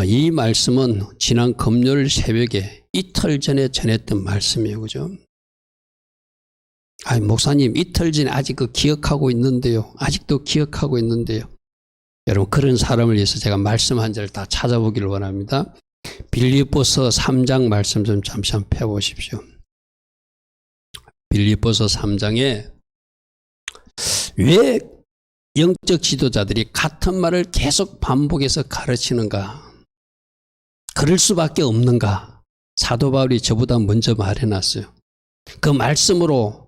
이 말씀은 지난 금요일 새벽에 이틀 전에 전했던 말씀이에요. 그죠? 목사님 이틀 전에 아직 기억하고 있는데요. 아직도 기억하고 있는데요. 여러분 그런 사람을 위해서 제가 말씀 한 절 다 찾아보기를 원합니다. 빌립보서 3장 말씀 좀 잠시 한번 펴보십시오. 빌립보서 3장에 왜 영적 지도자들이 같은 말을 계속 반복해서 가르치는가? 그럴 수밖에 없는가? 사도 바울이 저보다 먼저 말해놨어요. 그 말씀으로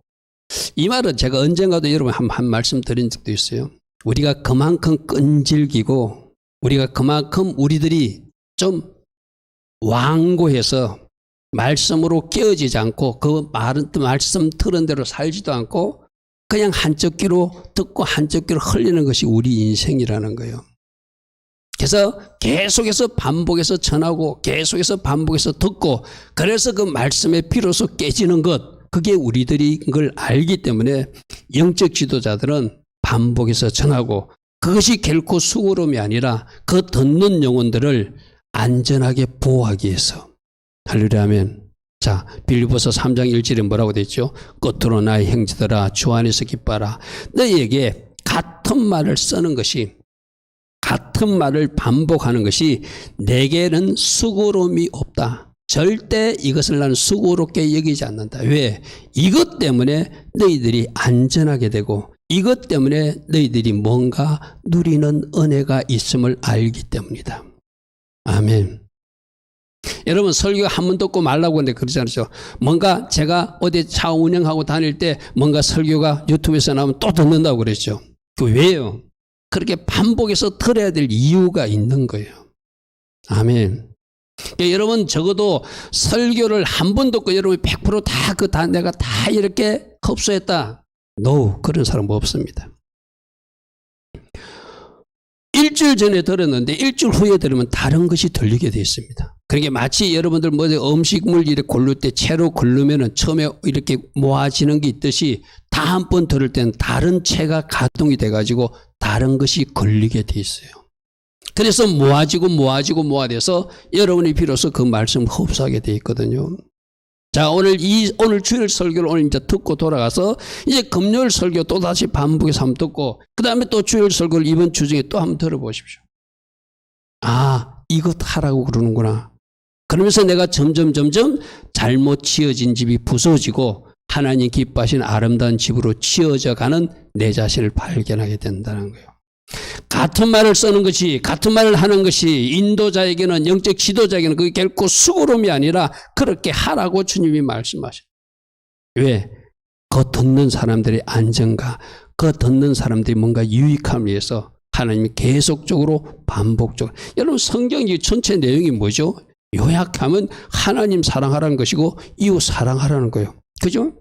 이 말은 제가 언젠가도 여러분 한 말씀 드린 적도 있어요. 우리가 그만큼 끈질기고 우리가 그만큼 우리들이 좀 완고해서 말씀으로 깨어지지 않고 그 말씀 들은 대로 살지도 않고 그냥 한쪽 귀로 듣고 한쪽 귀로 흘리는 것이 우리 인생이라는 거예요. 그래서 계속해서 반복해서 전하고 계속해서 반복해서 듣고 그래서 그 말씀에 비로소 깨지는 것 그게 우리들이 그걸 알기 때문에 영적 지도자들은 반복해서 전하고 그것이 결코 수고로움이 아니라 그 듣는 영혼들을 안전하게 보호하기 위해서 할렐루야 아멘. 자, 빌립보서 3장 1절에 뭐라고 되어 있죠? 끝으로 나의 형제들아 주 안에서 기뻐하라. 너희에게 같은 말을 쓰는 것이 같은 말을 반복하는 것이 내게는 수고로움이 없다. 절대 이것을 나는 수고롭게 여기지 않는다. 왜? 이것 때문에 너희들이 안전하게 되고 이것 때문에 너희들이 뭔가 누리는 은혜가 있음을 알기 때문이다. 아멘. 여러분 설교 한 번 듣고 말라고 하는데 그러지 않죠. 뭔가 제가 어디 차 운행하고 다닐 때 뭔가 설교가 유튜브에서 나오면 또 듣는다고 그랬죠. 그 왜요? 그렇게 반복해서 들어야 될 이유가 있는 거예요. 아멘. 여러분 적어도 설교를 한 번 듣고 여러분이 100% 다 내가 다 이렇게 흡수했다. No, 그런 사람 없습니다. 일주일 전에 들었는데 일주일 후에 들으면 다른 것이 들리게 되어 있습니다. 그러니까 마치 여러분들 음식물 이렇게 고를 때 채로 고르면은 처음에 이렇게 모아지는 게 있듯이 다음번 들을 때는 다른 채가 가동이 돼가지고 다른 것이 걸리게 돼 있어요. 그래서 모아져서 여러분이 비로소 그 말씀을 흡수하게 돼 있거든요. 자, 오늘 주일 설교를 오늘 이제 듣고 돌아가서 이제 금요일 설교 또 다시 반복해서 한번 듣고 그 다음에 또 주일 설교를 이번 주 중에 또 한번 들어보십시오. 이것 하라고 그러는구나. 그러면서 내가 점점 잘못 지어진 집이 부서지고 하나님 기뻐하시는 아름다운 집으로 지어져 가는 내 자신을 발견하게 된다는 거예요. 같은 말을 쓰는 것이 같은 말을 하는 것이 인도자에게는 영적 지도자에게는 그게 결코 수고로움이 아니라 그렇게 하라고 주님이 말씀하셔요. 왜? 그 듣는 사람들의 안정과 그 듣는 사람들이 뭔가 유익함을 위해서 하나님이 계속적으로 반복적으로 여러분 성경이 전체 내용이 뭐죠? 요약하면 하나님 사랑하라는 것이고 이웃 사랑하라는 거예요. 그죠?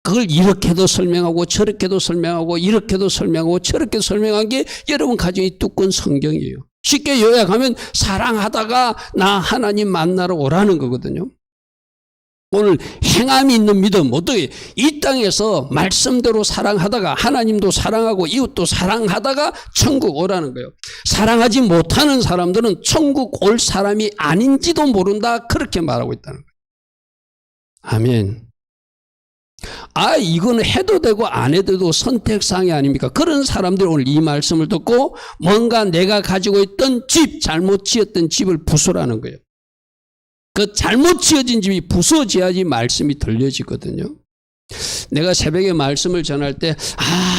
그걸 이렇게도 설명하고 저렇게도 설명하고 이렇게도 설명하고 저렇게 설명한 게 여러분 가정이 두꺼운 성경이에요. 쉽게 요약하면 사랑하다가 나 하나님 만나러 오라는 거거든요. 오늘 행함이 있는 믿음 어떻게 이 땅에서 말씀대로 사랑하다가 하나님도 사랑하고 이웃도 사랑하다가 천국 오라는 거예요. 사랑하지 못하는 사람들은 천국 올 사람이 아닌지도 모른다 그렇게 말하고 있다는 거예요. 아멘. 이거는 해도 되고 안 해도 되고 선택사항이 아닙니까? 그런 사람들이 오늘 이 말씀을 듣고 뭔가 내가 가지고 있던 잘못 지었던 집을 부수라는 거예요. 그 잘못 지어진 집이 부서져야지 말씀이 들려지거든요. 내가 새벽에 말씀을 전할 때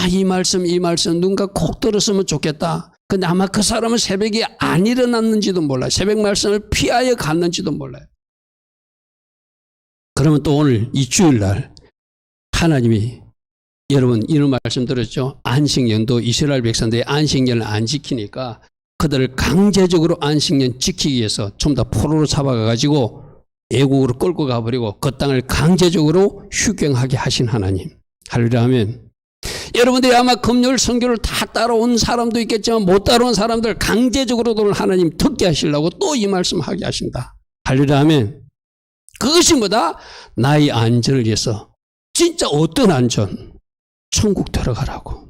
이 말씀 누군가 꼭 들었으면 좋겠다. 근데 아마 그 사람은 새벽에 안 일어났는지도 몰라요. 새벽 말씀을 피하여 갔는지도 몰라요. 그러면 또 오늘 이 주일날 하나님이 여러분 이런 말씀 들었죠? 안식년도 이스라엘 백성들이 안식년을 안 지키니까 그들을 강제적으로 안식년 지키기 위해서 좀 더 포로로 잡아가지고 애국으로 끌고 가버리고 그 땅을 강제적으로 휴경하게 하신 하나님. 할렐루야 아멘. 여러분들이 아마 금요일 선교를 다 따라온 사람도 있겠지만 못 따라온 사람들 강제적으로도 하나님 듣게 하시려고 또 이 말씀 하게 하신다. 할렐루야 아멘. 그것이 뭐다? 나의 안전을 위해서. 진짜 어떤 안전? 천국 들어가라고.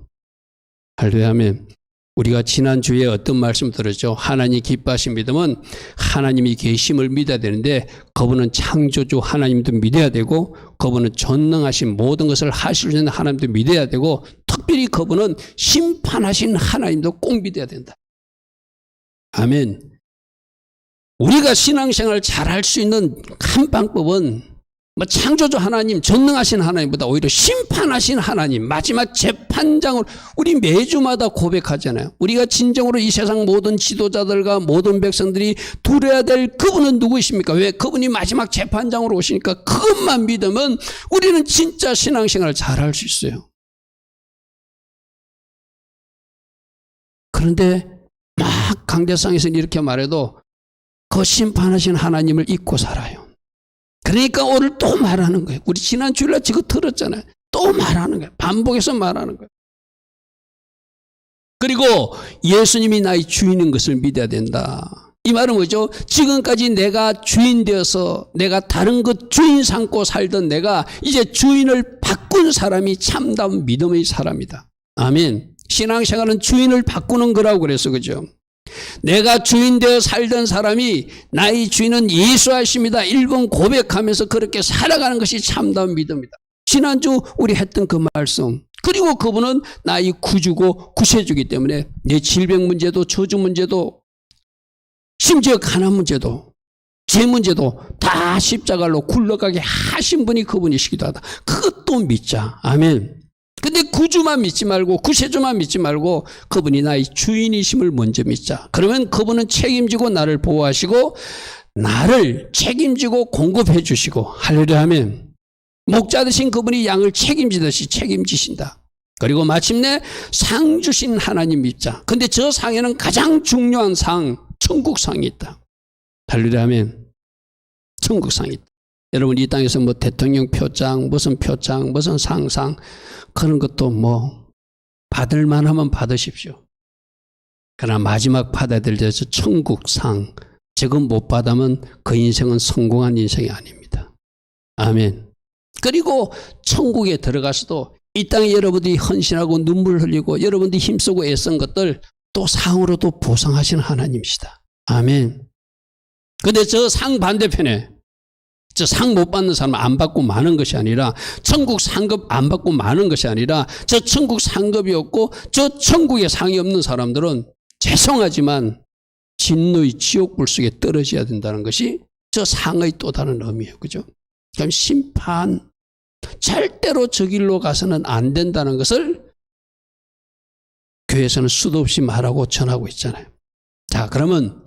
할렐루야 아멘. 우리가 지난주에 어떤 말씀 들었죠? 하나님 기뻐하신 믿음은 하나님이 계심을 믿어야 되는데 그분은 창조주 하나님도 믿어야 되고 그분은 전능하신 모든 것을 하실 수 있는 하나님도 믿어야 되고 특별히 그분은 심판하신 하나님도 꼭 믿어야 된다. 아멘. 우리가 신앙생활을 잘할 수 있는 한 방법은 창조주 하나님, 전능하신 하나님보다 오히려 심판하신 하나님, 마지막 재판장으로 우리 매주마다 고백하잖아요. 우리가 진정으로 이 세상 모든 지도자들과 모든 백성들이 두려워야 될 그분은 누구이십니까? 왜? 그분이 마지막 재판장으로 오시니까 그것만 믿으면 우리는 진짜 신앙생활을 잘할 수 있어요. 그런데 막 강대상에서는 이렇게 말해도 그 심판하신 하나님을 잊고 살아요. 그러니까 오늘 또 말하는 거예요. 우리 지난 주일날 지금 들었잖아요. 또 말하는 거예요. 반복해서 말하는 거예요. 그리고 예수님이 나의 주인인 것을 믿어야 된다. 이 말은 뭐죠? 지금까지 내가 주인 되어서 내가 다른 것 주인 삼고 살던 내가 이제 주인을 바꾼 사람이 참다운 믿음의 사람이다. 아멘. 신앙생활은 주인을 바꾸는 거라고 그래서 그죠? 내가 주인 되어 살던 사람이 나의 주인은 예수 하십니다. 1번 고백하면서 그렇게 살아가는 것이 참다운 믿음이다. 지난주 우리 했던 그 말씀. 그리고 그분은 나의 구주고 구세주기 때문에 내 질병 문제도 저주 문제도 심지어 가난 문제도 죄 문제도 다 십자가로 굴러가게 하신 분이 그분이시기도 하다. 그것도 믿자. 아멘. 근데 구주만 믿지 말고 구세주만 믿지 말고 그분이 나의 주인이심을 먼저 믿자. 그러면 그분은 책임지고 나를 보호하시고 나를 책임지고 공급해 주시고 할렐루야 하면 목자 되신 그분이 양을 책임지듯이 책임지신다. 그리고 마침내 상 주신 하나님 믿자. 근데 저 상에는 가장 중요한 상, 천국상이 있다. 할렐루야 하면 천국상이 있다. 여러분 이 땅에서 뭐 대통령 표창, 무슨 상상 그런 것도 뭐 받을 만하면 받으십시오. 그러나 마지막 받아야 될 데서 천국상 지금 못 받으면 그 인생은 성공한 인생이 아닙니다. 아멘. 그리고 천국에 들어가서도 이 땅에 여러분들이 헌신하고 눈물 흘리고 여러분들이 힘쓰고 애쓴 것들 또 상으로도 보상하시는 하나님이시다. 아멘. 근데 저 상 반대편에 저 상 못 받는 사람은 안 받고 마는 것이 아니라 천국 상급 안 받고 마는 것이 아니라 저 천국 상급이 없고 저 천국에 상이 없는 사람들은 죄송하지만 진노의 지옥불 속에 떨어져야 된다는 것이 저 상의 또 다른 의미예요. 그죠? 그럼 심판 절대로 저 길로 가서는 안 된다는 것을 교회에서는 수도 없이 말하고 전하고 있잖아요. 자, 그러면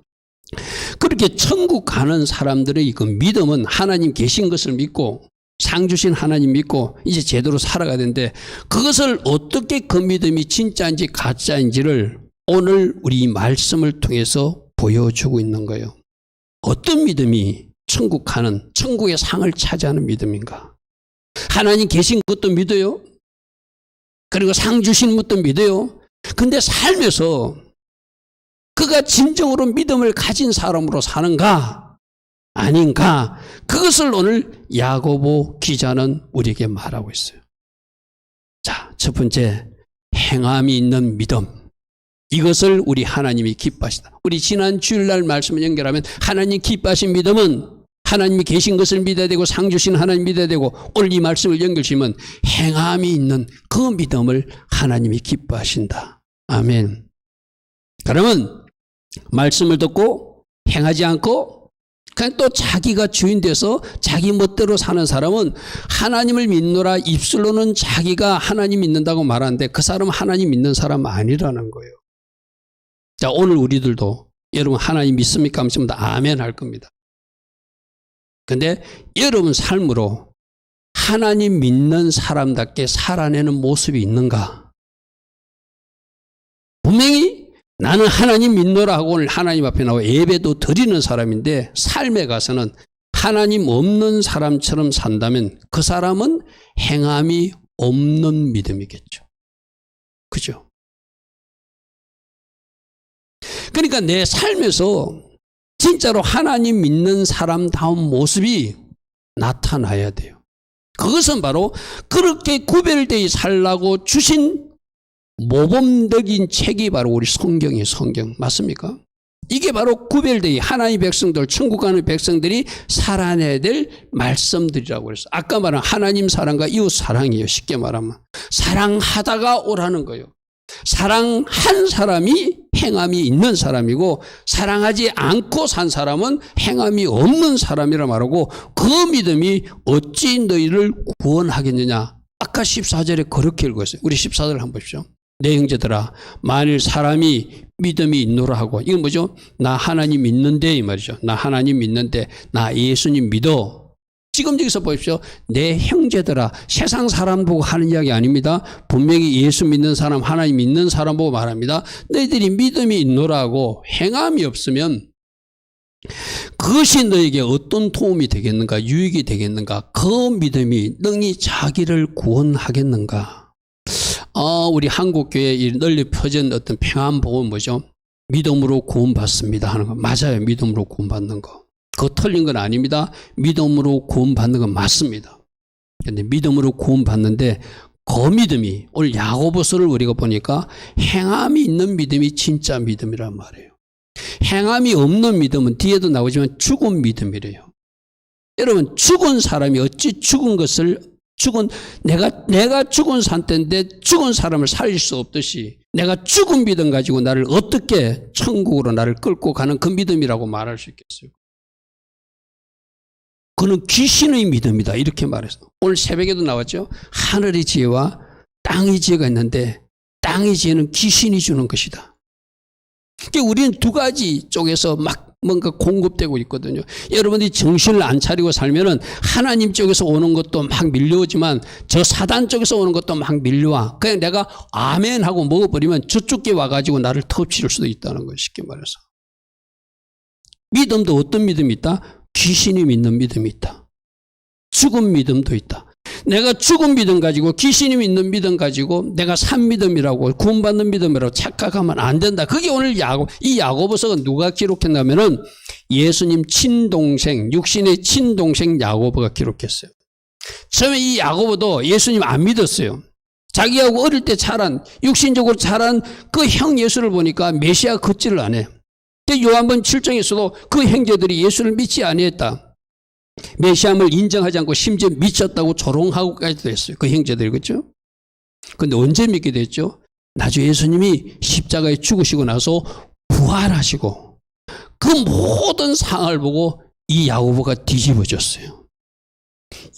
그렇게 천국 가는 사람들의 그 믿음은 하나님 계신 것을 믿고 상 주신 하나님 믿고 이제 제대로 살아가야 되는데 그것을 어떻게 그 믿음이 진짜인지 가짜인지를 오늘 우리 말씀을 통해서 보여주고 있는 거예요. 어떤 믿음이 천국 가는 천국의 상을 차지하는 믿음인가? 하나님 계신 것도 믿어요. 그리고 상 주신 것도 믿어요. 근데 삶에서 그가 진정으로 믿음을 가진 사람으로 사는가 아닌가 그것을 오늘 야고보 기자는 우리에게 말하고 있어요. 자, 첫 번째 행함이 있는 믿음. 이것을 우리 하나님이 기뻐하시다. 우리 지난 주일날 말씀을 연결하면 하나님 기뻐하신 믿음은 하나님이 계신 것을 믿어야 되고 상 주신 하나님 믿어야 되고 오늘 이 말씀을 연결시키면 행함이 있는 그 믿음을 하나님이 기뻐하신다. 아멘. 그러면 말씀을 듣고 행하지 않고 그냥 또 자기가 주인 돼서 자기 멋대로 사는 사람은 하나님을 믿노라 입술로는 자기가 하나님 믿는다고 말하는데 그 사람은 하나님 믿는 사람 아니라는 거예요. 자, 오늘 우리들도 여러분 하나님 믿습니까? 하면 다 아멘 할 겁니다. 근데 여러분 삶으로 하나님 믿는 사람답게 살아내는 모습이 있는가? 분명히 나는 하나님 믿노라 하고 오늘 하나님 앞에 나와 예배도 드리는 사람인데 삶에 가서는 하나님 없는 사람처럼 산다면 그 사람은 행함이 없는 믿음이겠죠. 그죠? 그러니까 내 삶에서 진짜로 하나님 믿는 사람다운 모습이 나타나야 돼요. 그것은 바로 그렇게 구별되어 살라고 주신 모범적인 책이 바로 우리 성경이에요. 성경. 맞습니까? 이게 바로 구별되기 하나님의 백성들, 천국 가는 백성들이 살아내야 될 말씀들이라고 그랬어요. 아까 말한 하나님 사랑과 이웃 사랑이에요. 쉽게 말하면. 사랑하다가 오라는 거예요. 사랑한 사람이 행함이 있는 사람이고 사랑하지 않고 산 사람은 행함이 없는 사람이라 말하고 그 믿음이 어찌 너희를 구원하겠느냐. 아까 14절에 그렇게 읽었어요. 우리 14절 한번 보십시오. 내 형제들아 만일 사람이 믿음이 있노라 하고 이건 뭐죠? 나 하나님 믿는데 이 말이죠. 나 하나님 믿는데 나 예수님 믿어. 지금 여기서 보십시오. 내 형제들아 세상 사람 보고 하는 이야기 아닙니다. 분명히 예수 믿는 사람 하나님 믿는 사람 보고 말합니다. 너희들이 믿음이 있노라 하고 행함이 없으면 그것이 너에게 어떤 도움이 되겠는가 유익이 되겠는가 그 믿음이 능히 자기를 구원하겠는가. 우리 한국교회에 널리 퍼진 어떤 평안복음은 뭐죠? 믿음으로 구원받습니다 하는 거. 맞아요. 믿음으로 구원받는 거. 그거 틀린 건 아닙니다. 믿음으로 구원받는 건 맞습니다. 그런데 믿음으로 구원받는데 그 믿음이 오늘 야고보서를 우리가 보니까 행함이 있는 믿음이 진짜 믿음이란 말이에요. 행함이 없는 믿음은 뒤에도 나오지만 죽은 믿음이래요. 여러분 죽은 사람이 어찌 내가 죽은 상태인데 죽은 사람을 살릴 수 없듯이 내가 죽은 믿음 가지고 나를 어떻게 천국으로 나를 끌고 가는 그 믿음이라고 말할 수 있겠어요? 그는 귀신의 믿음이다 이렇게 말해서 오늘 새벽에도 나왔죠. 하늘의 지혜와 땅의 지혜가 있는데 땅의 지혜는 귀신이 주는 것이다. 그러니까 우리는 두 가지 쪽에서 막 뭔가 공급되고 있거든요. 여러분들이 정신을 안 차리고 살면은 하나님 쪽에서 오는 것도 막 밀려오지만 저 사단 쪽에서 오는 것도 막 밀려와. 그냥 내가 아멘 하고 먹어버리면 저쪽에 와가지고 나를 터치할 수도 있다는 거예요. 쉽게 말해서. 믿음도 어떤 믿음이 있다? 귀신이 믿는 믿음이 있다. 죽은 믿음도 있다. 내가 죽은 믿음 가지고 귀신이 믿는 믿음 가지고 내가 산 믿음이라고 구원받는 믿음이라고 착각하면 안 된다. 그게 오늘 이 야고보서가 누가 기록했냐면은 예수님 친동생 육신의 친동생 야고보가 기록했어요. 처음에 이 야고보도 예수님 안 믿었어요. 자기하고 어릴 때 자란 육신적으로 자란 그 형 예수를 보니까 메시아 걷지를 안 해요. 요한복음 7장에서도 그 형제들이 예수를 믿지 아니했다. 메시아임을 인정하지 않고 심지어 미쳤다고 조롱하고까지도 했어요. 그 형제들이 그렇죠? 그런데 언제 믿게 됐죠? 나중에 예수님이 십자가에 죽으시고 나서 부활하시고 그 모든 상황을 보고 이 야고보가 뒤집어졌어요.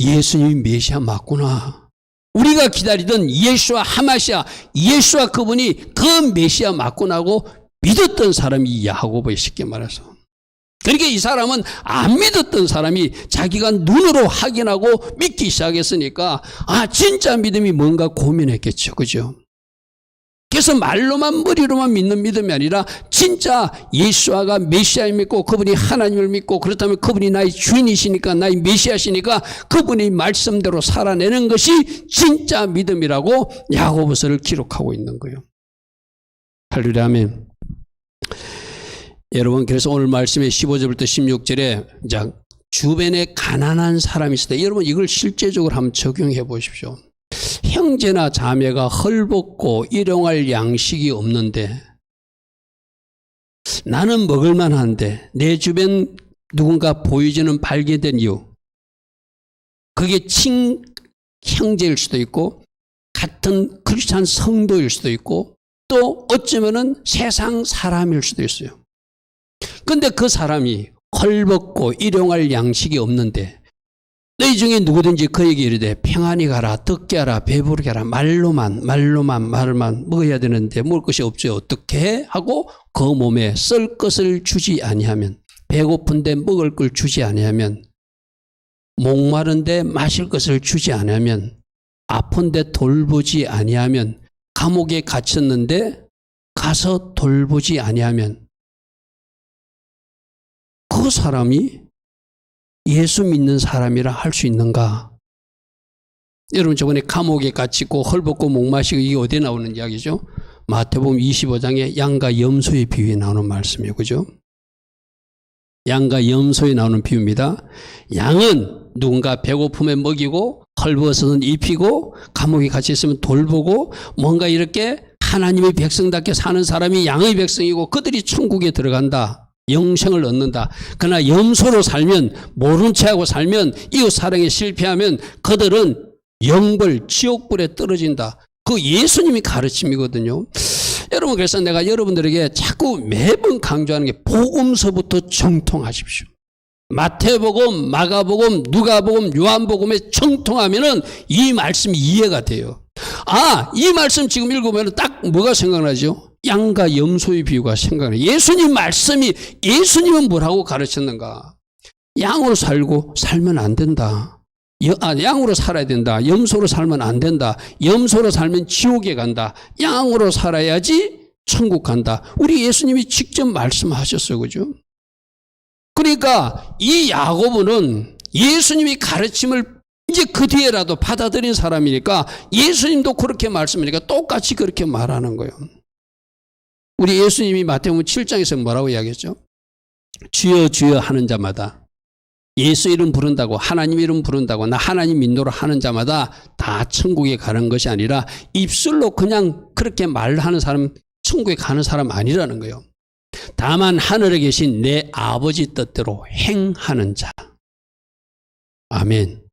예수님이 메시아 맞구나. 우리가 기다리던 예수와 하마시아 예수와 그분이 그 메시아 맞구나 하고 믿었던 사람이 이 야고보에 쉽게 말해서. 그러니까 이 사람은 안 믿었던 사람이 자기가 눈으로 확인하고 믿기 시작했으니까 진짜 믿음이 뭔가 고민했겠죠. 그죠? 그래서 말로만 머리로만 믿는 믿음이 아니라 진짜 예수와가 메시아를 믿고 그분이 하나님을 믿고 그렇다면 그분이 나의 주인이시니까 나의 메시아시니까 그분의 말씀대로 살아내는 것이 진짜 믿음이라고 야고보서를 기록하고 있는 거예요. 할렐루야 아멘. 여러분 그래서 오늘 말씀의 15절부터 16절에 이제 주변에 가난한 사람이 있을 때 여러분 이걸 실제적으로 한번 적용해 보십시오. 형제나 자매가 헐벗고 일용할 양식이 없는데 나는 먹을만 한데 내 주변 누군가 보이지는 발견된 이유 그게 친형제일 수도 있고 같은 크리스찬 성도일 수도 있고 또 어쩌면은 세상 사람일 수도 있어요. 근데 그 사람이 헐벗고 일용할 양식이 없는데 너희 중에 누구든지 그에게 이르되 평안히 가라 듣게 하라 배부르게 하라 말로만 먹어야 되는데 먹을 것이 없죠. 어떻게 하고 그 몸에 쓸 것을 주지 아니하면 배고픈데 먹을 걸 주지 아니하면 목마른데 마실 것을 주지 아니하면 아픈데 돌보지 아니하면 감옥에 갇혔는데 가서 돌보지 아니하면 그 사람이 예수 믿는 사람이라 할 수 있는가? 여러분 저번에 감옥에 갇히고 헐벗고 목마시고 이게 어디에 나오는 이야기죠? 마태복음 25장에 양과 염소의 비유에 나오는 말씀이에요. 그죠? 양과 염소에 나오는 비유입니다. 양은 누군가 배고픔에 먹이고 헐벗어는 입히고 감옥에 갇혀 있으면 돌보고 뭔가 이렇게 하나님의 백성답게 사는 사람이 양의 백성이고 그들이 천국에 들어간다. 영생을 얻는다. 그러나 염소로 살면, 모른 체하고 살면, 이웃 사랑에 실패하면 그들은 영벌, 지옥불에 떨어진다. 그 예수님이 가르침이거든요. 여러분, 그래서 내가 여러분들에게 자꾸 매번 강조하는 게 복음서부터 정통하십시오. 마태복음, 마가복음, 누가복음, 요한복음에 정통하면은 이 말씀이 이해가 돼요. 아, 이 말씀 지금 읽으면 딱 뭐가 생각나죠? 양과 염소의 비유가 생각나요. 예수님 말씀이, 예수님은 뭐라고 가르쳤는가? 양으로 살고 살면 안 된다. 양으로 살아야 된다. 염소로 살면 안 된다. 염소로 살면 지옥에 간다. 양으로 살아야지 천국 간다. 우리 예수님이 직접 말씀하셨어요. 그죠? 그러니까 이 야고보는 예수님이 가르침을 이제 그 뒤에라도 받아들인 사람이니까 예수님도 그렇게 말씀하니까 똑같이 그렇게 말하는 거예요. 우리 예수님이 마태복음 7장에서 뭐라고 이야기했죠? 주여 주여 하는 자마다, 예수 이름 부른다고, 하나님 이름 부른다고, 나 하나님 인도로 하는 자마다 다 천국에 가는 것이 아니라 입술로 그냥 그렇게 말하는 사람 천국에 가는 사람 아니라는 거예요. 다만 하늘에 계신 내 아버지 뜻대로 행하는 자. 아멘.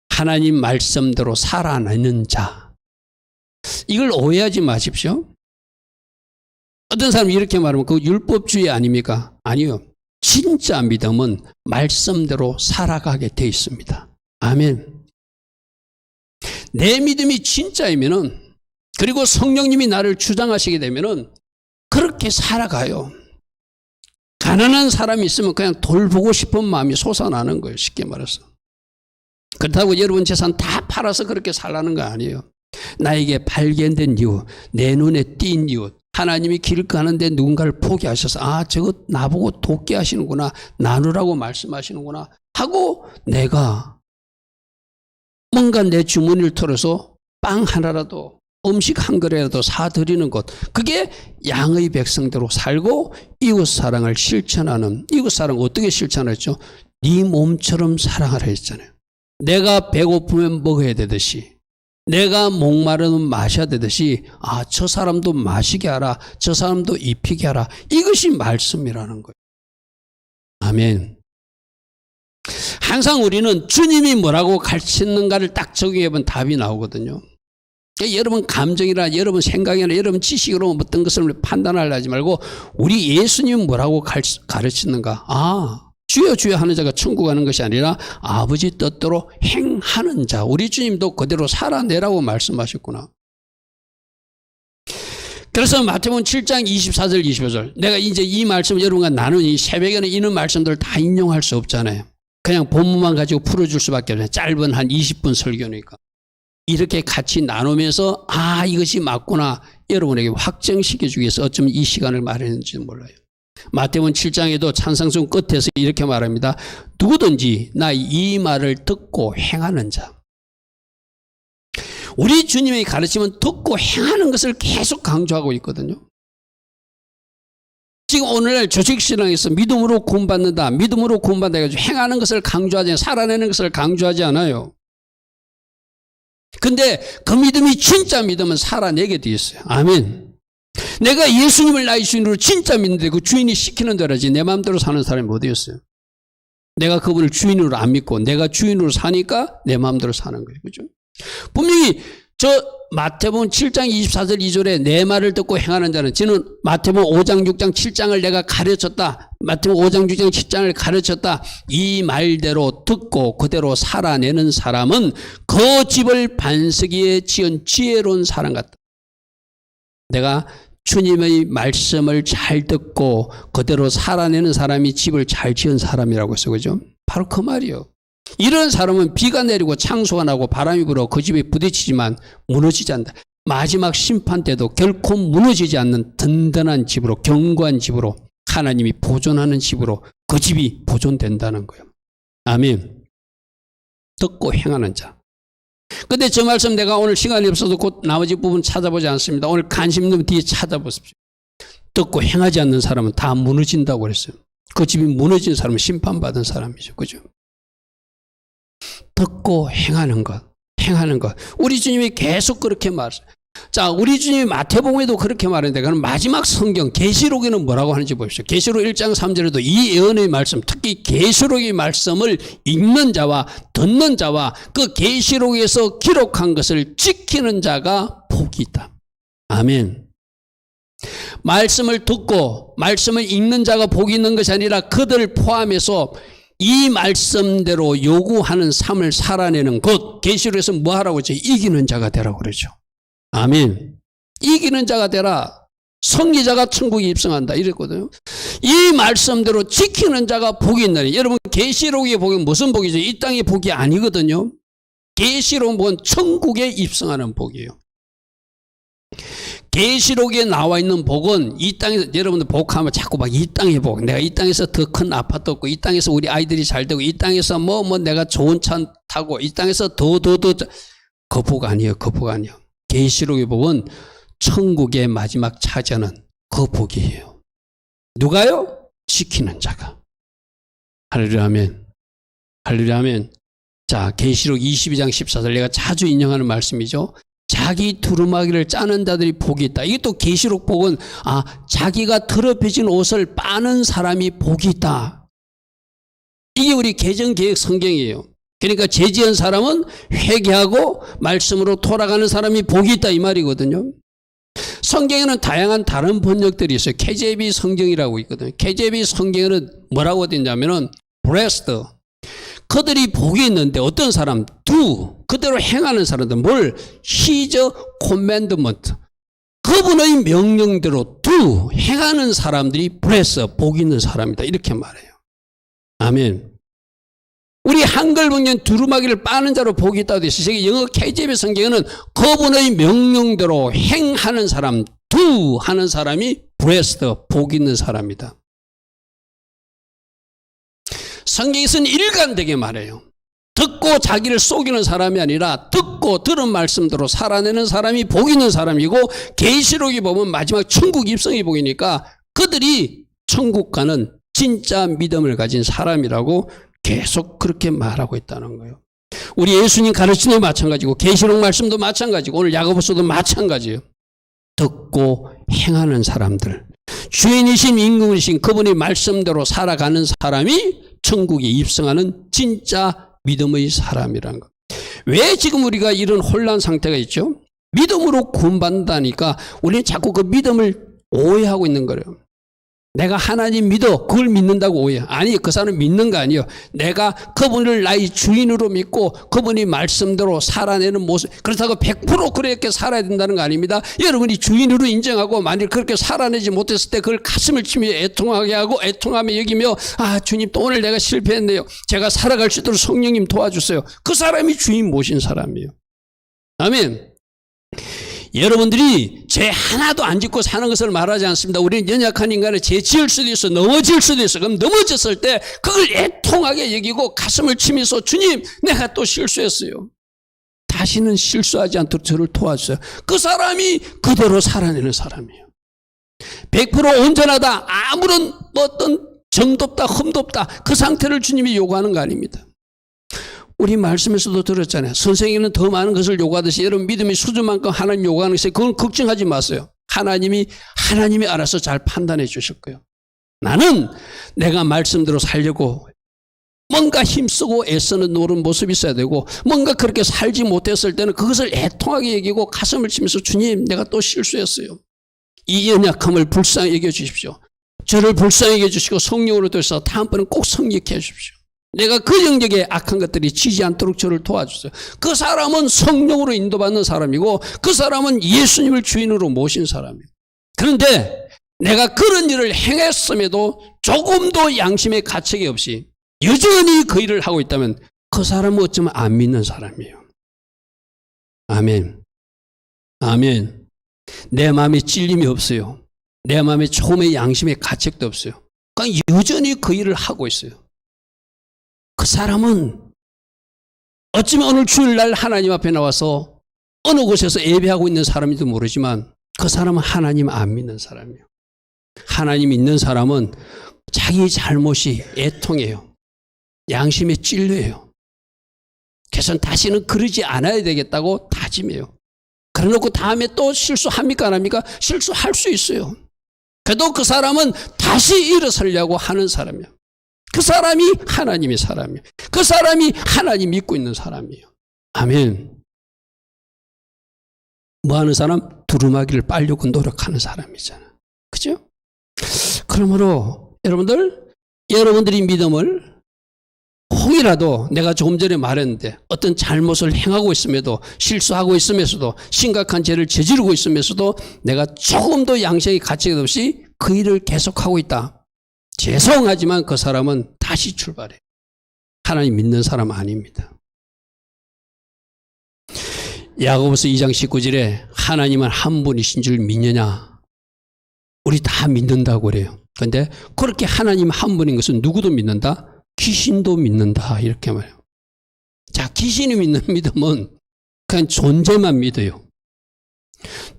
하나님 말씀대로 살아내는 자. 이걸 오해하지 마십시오. 어떤 사람이 이렇게 말하면 그 율법주의 아닙니까? 아니요. 진짜 믿음은 말씀대로 살아가게 돼 있습니다. 아멘. 내 믿음이 진짜이면은, 그리고 성령님이 나를 주장하시게 되면은 그렇게 살아가요. 가난한 사람이 있으면 그냥 돌보고 싶은 마음이 솟아나는 거예요. 쉽게 말해서. 그렇다고 여러분 재산 다 팔아서 그렇게 살라는 거 아니에요. 나에게 발견된 이유, 내 눈에 띈 이유, 하나님이 길 가는데 누군가를 포기하셔서 아, 저거 나보고 돕게 하시는구나, 나누라고 말씀하시는구나 하고 내가 뭔가 내 주머니를 털어서 빵 하나라도, 음식 한 그릇이라도 사드리는 것, 그게 양의 백성대로 살고 이웃 사랑을 실천하는, 이웃 사랑 어떻게 실천했죠? 네 몸처럼 사랑하라 했잖아요. 내가 배고프면 먹어야 되듯이, 내가 목마르면 마셔야 되듯이, 아, 저 사람도 마시게 하라, 저 사람도 입히게 하라. 이것이 말씀이라는 거예요. 아멘. 항상 우리는 주님이 뭐라고 가르쳤는가를 딱 적용해보면 답이 나오거든요. 여러분 감정이나 여러분 생각이나 여러분 지식으로 어떤 것을 판단하려 하지 말고 우리 예수님은 뭐라고 가르치는가? 아, 주여 주여 하는 자가 천국 가는 것이 아니라 아버지 뜻대로 행하는 자. 우리 주님도 그대로 살아내라고 말씀하셨구나. 그래서 마태복음 7장 24절 25절, 내가 이제 이 말씀 여러분과 나누니 새벽에는 이런 말씀들을 다 인용할 수 없잖아요. 그냥 본문만 가지고 풀어줄 수밖에 없어요. 짧은 한 20분 설교니까. 이렇게 같이 나누면서 아, 이것이 맞구나 여러분에게 확정시켜주기 위해서 어쩌면 이 시간을 마련했는지도 몰라요. 마태복음 7장에도 찬상송 끝에서 이렇게 말합니다. 누구든지 나 이 말을 듣고 행하는 자. 우리 주님의 가르침은 듣고 행하는 것을 계속 강조하고 있거든요. 지금 오늘날 조직신앙에서 믿음으로 구원받는다, 믿음으로 구원받는다 해가지고 행하는 것을 강조하지 않아요. 살아내는 것을 강조하지 않아요. 근데 그 믿음이 진짜 믿음은 살아내게 되어 있어요. 아멘. 내가 예수님을 나의 주인으로 진짜 믿는데 그 주인이 시키는 대로 하지 내 마음대로 사는 사람이 어디였어요? 내가 그분을 주인으로 안 믿고 내가 주인으로 사니까 내 마음대로 사는 거예요. 그죠? 분명히 저 마태복음 7장 24절 2절에 내 말을 듣고 행하는 자는, 저는 마태복음 5장 6장 7장을 내가 가르쳤다, 마태복음 5장 6장 7장을 가르쳤다, 이 말대로 듣고 그대로 살아내는 사람은 그 집을 반석이에 지은 지혜로운 사람 같다. 내가 주님의 말씀을 잘 듣고 그대로 살아내는 사람이 집을 잘 지은 사람이라고 했어요. 그죠? 바로 그 말이요. 이런 사람은 비가 내리고 창수가 나고 바람이 불어 그 집에 부딪히지만 무너지지 않는다. 마지막 심판 때도 결코 무너지지 않는 든든한 집으로, 견고한 집으로, 하나님이 보존하는 집으로 그 집이 보존된다는 거예요. 아멘. 듣고 행하는 자. 근데 저 말씀 내가 오늘 시간이 없어서 곧 나머지 부분 찾아보지 않습니다. 오늘 관심 있는 뒤에 찾아보십시오. 듣고 행하지 않는 사람은 다 무너진다고 그랬어요. 그 집이 무너진 사람은 심판받은 사람이죠. 그죠? 듣고 행하는 것, 행하는 것. 우리 주님이 계속 그렇게 말했어요. 자, 우리 주님이 마태복음에도 그렇게 말했는데, 그럼 마지막 성경 계시록에는 뭐라고 하는지 보십시오. 계시록 1장 3절에도 이 예언의 말씀, 특히 계시록의 말씀을 읽는 자와 듣는 자와 그 계시록에서 기록한 것을 지키는 자가 복이 있다. 아멘. 말씀을 듣고 말씀을 읽는 자가 복이 있는 것이 아니라 그들을 포함해서 이 말씀대로 요구하는 삶을 살아내는 것. 계시록에서 뭐 하라고 했죠? 이기는 자가 되라고 그러죠. 아멘. 이기는 자가 되라. 승리자가 천국에 입성한다 이랬거든요. 이 말씀대로 지키는 자가 복이 있나니. 여러분, 계시록의 복이 무슨 복이죠? 이 땅의 복이 아니거든요. 계시록 복은 천국에 입성하는 복이에요. 계시록에 나와 있는 복은 이 땅에서, 여러분들 복하면 자꾸 막 이 땅의 복, 내가 이 땅에서 더 큰 아파트 얻고, 이 땅에서 우리 아이들이 잘 되고, 이 땅에서 뭐 내가 좋은 차 타고, 이 땅에서 더 그 복 아니에요. 그 복 아니에요. 계시록의 복은 천국의 마지막 차지하는 그 복이에요. 누가요? 지키는 자가. 할렐루야 아멘. 할렐루야 아멘. 자, 계시록 22장 14절 내가 자주 인용하는 말씀이죠. 자기 두루마기를 짜는 자들이 복이 있다. 이게 또 계시록 복은 자기가 더럽혀진 옷을 빠는 사람이 복이 있다. 이게 우리 개정개혁 성경이에요. 그러니까 죄 지은 사람은 회개하고 말씀으로 돌아가는 사람이 복이 있다 이 말이거든요. 성경에는 다양한 다른 번역들이 있어요. KJV 성경이라고 있거든요. KJV 성경에는 뭐라고 되어 있냐면은 blessed. 그들이 복이 있는데 어떤 사람? do. 그대로 행하는 사람들. 뭘? his commandment. 그분의 명령대로 do. 행하는 사람들이 blessed. 복이 있는 사람이다. 이렇게 말해요. 아멘. 우리 한글 번역은 두루마기를 빠는 자로 복이 있다고 되어 있어요. 영어 KJV 성경에는 그분의 명령대로 행하는 사람, do 하는 사람이 blessed. 복이 있는 사람이다. 성경에서는 일관되게 말해요. 듣고 자기를 속이는 사람이 아니라 듣고 들은 말씀대로 살아내는 사람이 복 있는 사람이고, 계시록이 보면 마지막 천국 입성이 복이니까 그들이 천국 가는 진짜 믿음을 가진 사람이라고 계속 그렇게 말하고 있다는 거예요. 우리 예수님 가르침도 마찬가지고 계시록 말씀도 마찬가지고 오늘 야고보서도 마찬가지예요. 듣고 행하는 사람들, 주인이신 임금이신 그분의 말씀대로 살아가는 사람이 천국에 입성하는 진짜 믿음의 사람이라는 것. 왜 지금 우리가 이런 혼란 상태가 있죠? 믿음으로 구원받는다니까 우리는 자꾸 그 믿음을 오해하고 있는 거예요. 내가 하나님 믿어 그걸 믿는다고 오해. 아니, 그 사람은 믿는 거 아니에요. 내가 그분을 나의 주인으로 믿고 그분이 말씀대로 살아내는 모습, 그렇다고 100% 그렇게 살아야 된다는 거 아닙니다. 여러분이 주인으로 인정하고 만일 그렇게 살아내지 못했을 때 그걸 가슴을 치며 애통하게 하고 애통하며 여기며 주님 또 오늘 내가 실패했네요. 제가 살아갈 수 있도록 성령님 도와주세요. 그 사람이 주인 모신 사람이에요. 아멘. 여러분들이 죄 하나도 안 짓고 사는 것을 말하지 않습니다. 우리는 연약한 인간을 죄 지을 수도 있어, 넘어질 수도 있어. 그럼 넘어졌을 때 그걸 애통하게 여기고 가슴을 치면서 주님 내가 또 실수했어요. 다시는 실수하지 않도록 저를 도와주세요. 그 사람이 그대로 살아내는 사람이에요. 100% 온전하다, 아무런 어떤 정도 없다, 흠도 없다, 그 상태를 주님이 요구하는 거 아닙니다. 우리 말씀에서도 들었잖아요. 선생님은 더 많은 것을 요구하듯이 여러분 믿음의 수준만큼 하나님 요구하는 것이, 그건 걱정하지 마세요. 하나님이 알아서 잘 판단해 주실 거예요. 나는 내가 말씀대로 살려고 뭔가 힘쓰고 애쓰는 노는 모습이 있어야 되고, 뭔가 그렇게 살지 못했을 때는 그것을 애통하게 여기고 가슴을 치면서 주님 내가 또 실수했어요. 이 연약함을 불쌍히 여겨 주십시오. 저를 불쌍히 여겨 주시고 성령으로 도와서 다음번엔 꼭 성립해 주십시오. 내가 그 영역에 악한 것들이 지지 않도록 저를 도와주세요. 그 사람은 성령으로 인도받는 사람이고 그 사람은 예수님을 주인으로 모신 사람이에요. 그런데 내가 그런 일을 행했음에도 조금도 양심의 가책이 없이 여전히 그 일을 하고 있다면 그 사람은 어쩌면 안 믿는 사람이에요. 아멘. 아멘. 내 마음에 찔림이 없어요. 내 마음에 조금의 양심의 가책도 없어요. 그러니까 여전히 그 일을 하고 있어요. 그 사람은 어쩌면 오늘 주일날 하나님 앞에 나와서 어느 곳에서 예배하고 있는 사람인지도 모르지만 그 사람은 하나님 안 믿는 사람이에요. 하나님 믿는 사람은 자기 잘못이 애통해요. 양심에 찔려요. 그래서 다시는 그러지 않아야 되겠다고 다짐해요. 그래놓고 다음에 또 실수합니까 안 합니까? 실수할 수 있어요. 그래도 그 사람은 다시 일어서려고 하는 사람이에요. 그 사람이 하나님의 사람이에요. 그 사람이 하나님 믿고 있는 사람이에요. 아멘. 뭐 하는 사람? 두루마기를 빨려고 노력하는 사람이잖아. 그죠? 그러므로 여러분들이 믿음을 혹이라도 내가 조금 전에 말했는데 어떤 잘못을 행하고 있음에도 실수하고 있으면서도 심각한 죄를 저지르고 있으면서도 내가 조금도 양심의 가치가 없이 그 일을 계속하고 있다. 죄송하지만 그 사람은 다시 출발해. 하나님 믿는 사람 아닙니다. 야고보서 2장 19절에 하나님은 한 분이신 줄 믿느냐? 우리 다 믿는다고 그래요. 그런데 그렇게 하나님 한 분인 것은 누구도 믿는다? 귀신도 믿는다 이렇게 말해요. 자, 귀신이 믿는 믿음은 그냥 존재만 믿어요.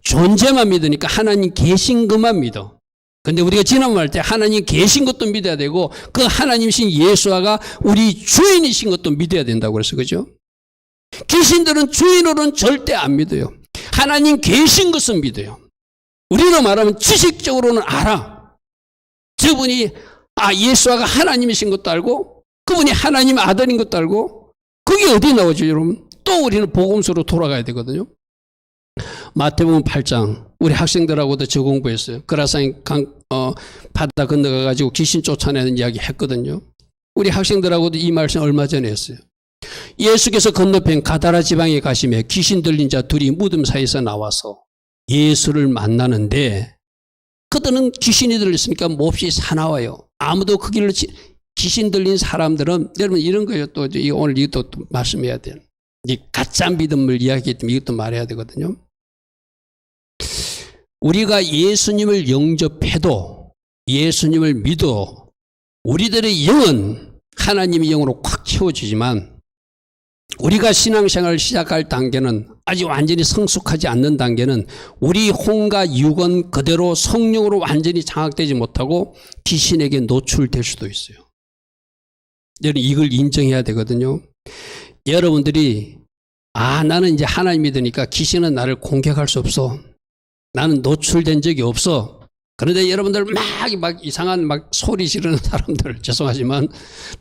존재만 믿으니까 하나님 계신 것만 믿어. 근데 우리가 지난번 할 때 하나님 계신 것도 믿어야 되고 그 하나님이신 예수가 우리 주인이신 것도 믿어야 된다고 그랬어. 그죠? 귀신들은 주인으로는 절대 안 믿어요. 하나님 계신 것은 믿어요. 우리로 말하면 지식적으로는 알아. 저분이 예수가 하나님이신 것도 알고 그분이 하나님 아들인 것도 알고 그게 어디 나오죠 여러분? 또 우리는 복음서로 돌아가야 되거든요. 마태복음 8장 우리 학생들하고도 저 공부했어요. 그라사인 바다 건너가가지고 귀신 쫓아내는 이야기 했거든요. 우리 학생들하고도 이 말씀 얼마 전에 했어요. 예수께서 건너편 가다라 지방에 가시며 귀신 들린 자 둘이 무덤 사이에서 나와서 예수를 만나는데 그들은 귀신이 들렸으니까 몹시 사나워요. 아무도 그 길로 귀신 들린 사람들은 여러분 이런 거예요. 또 오늘 이것도 말씀해야 돼요. 이 가짜 믿음을 이야기했더니 이것도 말해야 되거든요. 우리가 예수님을 영접해도 예수님을 믿어 우리들의 영은 하나님의 영으로 꽉 채워지지만 우리가 신앙생활을 시작할 단계는 아직 완전히 성숙하지 않는 단계는 우리 혼과 육은 그대로 성령으로 완전히 장악되지 못하고 귀신에게 노출될 수도 있어요. 여러분 이걸 인정해야 되거든요. 여러분들이 나는 이제 하나님 믿으니까 귀신은 나를 공격할 수 없어. 나는 노출된 적이 없어. 그런데 여러분들 막 이상한 소리 지르는 사람들 죄송하지만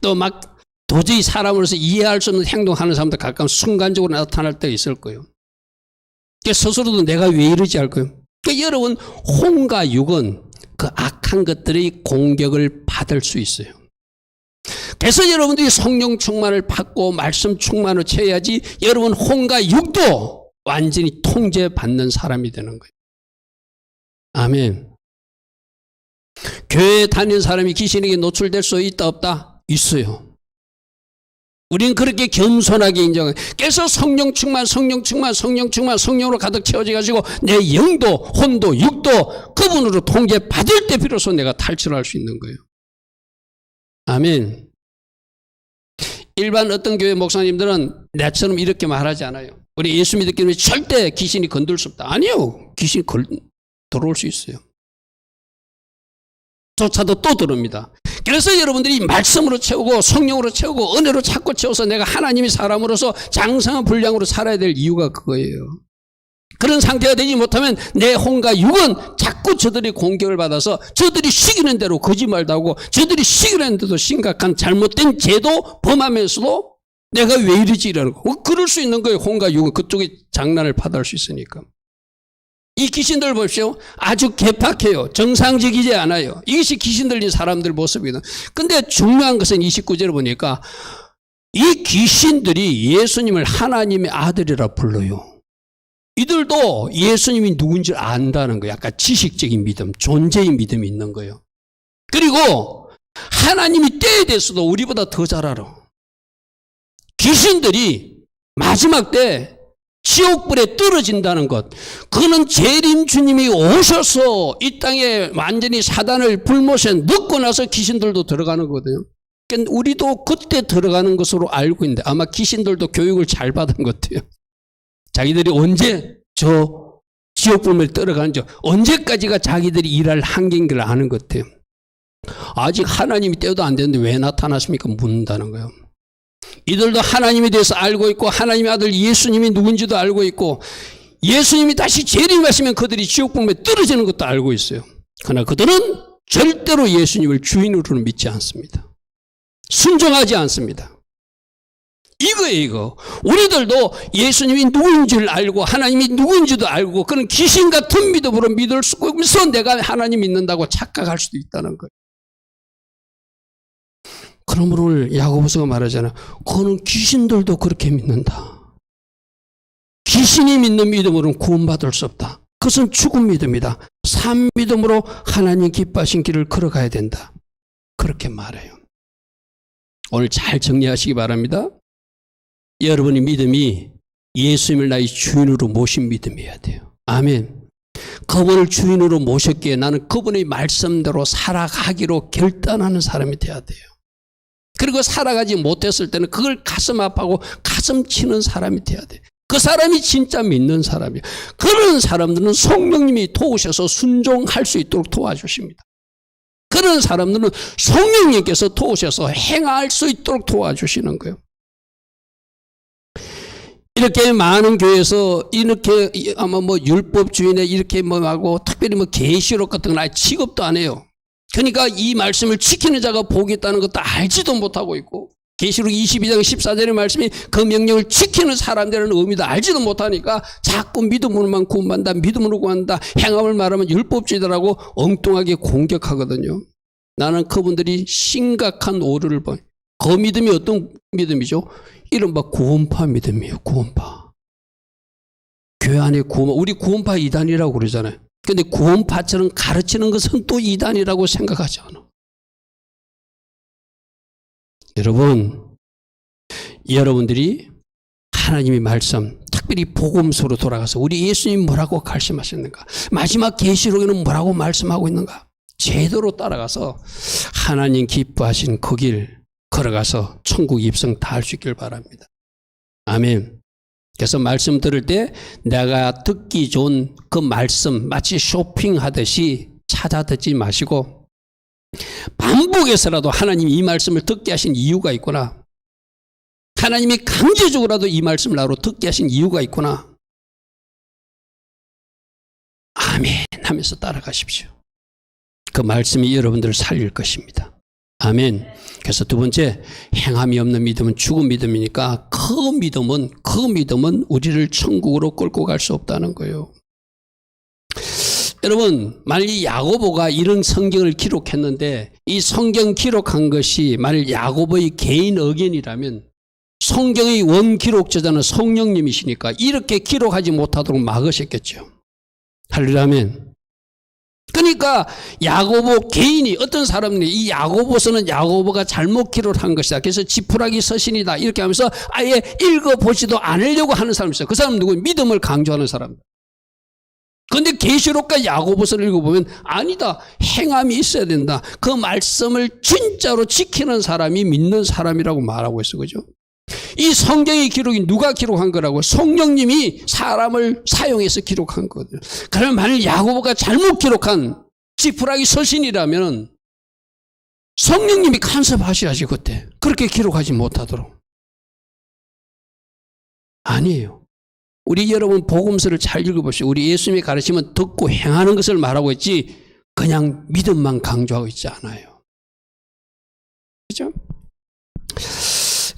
또 막 도저히 사람으로서 이해할 수 없는 행동하는 사람들 가끔 순간적으로 나타날 때가 있을 거예요. 스스로도 내가 왜 이러지 할 거예요. 그러니까 여러분 혼과 육은 그 악한 것들의 공격을 받을 수 있어요. 그래서 여러분들이 성령 충만을 받고 말씀 충만을 채워야지 여러분 혼과 육도 완전히 통제받는 사람이 되는 거예요. 아멘. 교회에 다니는 사람이 귀신에게 노출될 수 있다 없다? 있어요. 우리는 그렇게 겸손하게 인정해요. 그래서 성령 충만, 성령으로 가득 채워져가지고 내 영도, 혼도, 육도 그분으로 통제받을 때 비로소 내가 탈출할 수 있는 거예요. 아멘. 일반 어떤 교회 목사님들은 나처럼 이렇게 말하지 않아요. 우리 예수 믿기 때문에 절대 귀신이 건들 수 없다. 아니요. 귀신이 들어올 수 있어요. 조차도 또 들어옵니다. 그래서 여러분들이 말씀으로 채우고 성령으로 채우고 은혜로 자꾸 채워서 내가 하나님의 사람으로서 장성한 분량으로 살아야 될 이유가 그거예요. 그런 상태가 되지 못하면 내 혼과 육은 자꾸 저들이 공격을 받아서 저들이 시키는 대로 거짓말도 하고 저들이 시키는 대로 심각한 잘못된 죄도 범하면서도 내가 왜 이러지 이러는 거. 그럴 수 있는 거예요. 혼과 육은 그쪽이 장난을 받을 수 있으니까. 이 귀신들 보십시오. 아주 개팍해요. 정상적이지 않아요. 이것이 귀신 들린 사람들 모습이거든. 근데 중요한 것은 29절에 보니까 이 귀신들이 예수님을 하나님의 아들이라 불러요. 이들도 예수님이 누군지 안다는 거예요. 약간 지식적인 믿음, 존재의 믿음이 있는 거예요. 그리고 하나님이 때에 대해서도 우리보다 더 잘 알아. 귀신들이 마지막 때 지옥불에 떨어진다는 것, 그거는 재림 주님이 오셔서 이 땅에 완전히 사단을 불못에 넣고 나서 귀신들도 들어가는 거거든요. 그러니까 우리도 그때 들어가는 것으로 알고 있는데 아마 귀신들도 교육을 잘 받은 것 같아요. 자기들이 언제 저 지옥불에 떨어가는지 언제까지가 자기들이 일할 한계인지를 아는 것 같아요. 아직 하나님이 때도 안 됐는데 왜 나타나십니까? 묻는다는 거예요. 이들도 하나님에 대해서 알고 있고 하나님의 아들 예수님이 누군지도 알고 있고 예수님이 다시 재림하시면 그들이 지옥불에 떨어지는 것도 알고 있어요. 그러나 그들은 절대로 예수님을 주인으로는 믿지 않습니다. 순종하지 않습니다. 이거예요, 이거. 우리들도 예수님이 누구인지를 알고 하나님이 누구인지도 알고 그런 귀신 같은 믿음으로 믿을 수 있으면서 내가 하나님 믿는다고 착각할 수도 있다는 거예요. 그러므로 오늘 야고보서가 말하잖아요. 그거는 귀신들도 그렇게 믿는다. 귀신이 믿는 믿음으로는 구원받을 수 없다. 그것은 죽은 믿음이다. 산 믿음으로 하나님 기뻐하신 길을 걸어가야 된다. 그렇게 말해요. 오늘 잘 정리하시기 바랍니다. 여러분의 믿음이 예수님을 나의 주인으로 모신 믿음이어야 돼요. 아멘. 그분을 주인으로 모셨기에 나는 그분의 말씀대로 살아가기로 결단하는 사람이 돼야 돼요. 그리고 살아가지 못했을 때는 그걸 가슴 아파하고 가슴 치는 사람이 돼야 돼요. 그 사람이 진짜 믿는 사람이에요. 그런 사람들은 성령님이 도우셔서 순종할 수 있도록 도와주십니다. 그런 사람들은 성령님께서 도우셔서 행할 수 있도록 도와주시는 거예요. 이렇게 많은 교회에서 이렇게 아마 뭐 율법주의나 이렇게 뭐 하고 특별히 뭐 계시록 같은 건 아예 취급도 안 해요. 그러니까 이 말씀을 지키는 자가 복이 있다는 것도 알지도 못하고 있고 계시록 22장 14절의 말씀이 그 명령을 지키는 사람들이라는 의미도 알지도 못하니까 자꾸 믿음으로만 구원받는다, 믿음으로 구한다, 행함을 말하면 율법주의다라고 엉뚱하게 공격하거든요. 나는 그분들이 심각한 오류를 봐요. 그 믿음이 어떤 믿음이죠? 이른바 구원파 믿음이에요. 구원파. 교회 안에 구원파. 우리 구원파 이단이라고 그러잖아요. 근데 구원파처럼 가르치는 것은 또 이단이라고 생각하지 않아. 여러분들이 하나님의 말씀, 특별히 복음서로 돌아가서 우리 예수님이 뭐라고 말씀하셨는가? 마지막 계시록에는 뭐라고 말씀하고 있는가? 제대로 따라가서 하나님 기뻐하신 그 길 걸어가서 천국 입성 다 할 수 있길 바랍니다. 아멘. 그래서 말씀 들을 때 내가 듣기 좋은 그 말씀 마치 쇼핑하듯이 찾아 듣지 마시고 반복해서라도 하나님이 이 말씀을 듣게 하신 이유가 있구나. 하나님이 강제적으로라도 이 말씀을 나로 듣게 하신 이유가 있구나. 아멘 하면서 따라가십시오. 그 말씀이 여러분들을 살릴 것입니다. 아멘. 그래서 두 번째, 행함이 없는 믿음은 죽은 믿음이니까 그 믿음은 우리를 천국으로 끌고 갈 수 없다는 거예요. 여러분, 만일 야고보가 이런 성경을 기록했는데 이 성경 기록한 것이 만일 야고보의 개인 의견이라면 성경의 원기록자자는 성령님이시니까 이렇게 기록하지 못하도록 막으셨겠죠. 할렐루야. 아멘. 그러니까 야고보 개인이 어떤 사람들이 이 야고보서는 야고보가 잘못 기록한 것이다. 그래서 지푸라기 서신이다. 이렇게 하면서 아예 읽어보지도 않으려고 하는 사람이 있어요. 그 사람은 누구예요? 믿음을 강조하는 사람. 그런데 계시록과 야고보서를 읽어보면 아니다. 행함이 있어야 된다. 그 말씀을 진짜로 지키는 사람이 믿는 사람이라고 말하고 있어. 그죠? 이 성경의 기록이 누가 기록한 거라고? 성령님이 사람을 사용해서 기록한 거거든요. 그러면 만일 야고보가 잘못 기록한 지푸라기 서신이라면 성령님이 간섭하셔야지 그때. 그렇게 기록하지 못하도록. 아니에요. 우리 여러분 복음서를 잘 읽어보시오. 우리 예수님의 가르침은 듣고 행하는 것을 말하고 있지 그냥 믿음만 강조하고 있지 않아요. 그렇죠?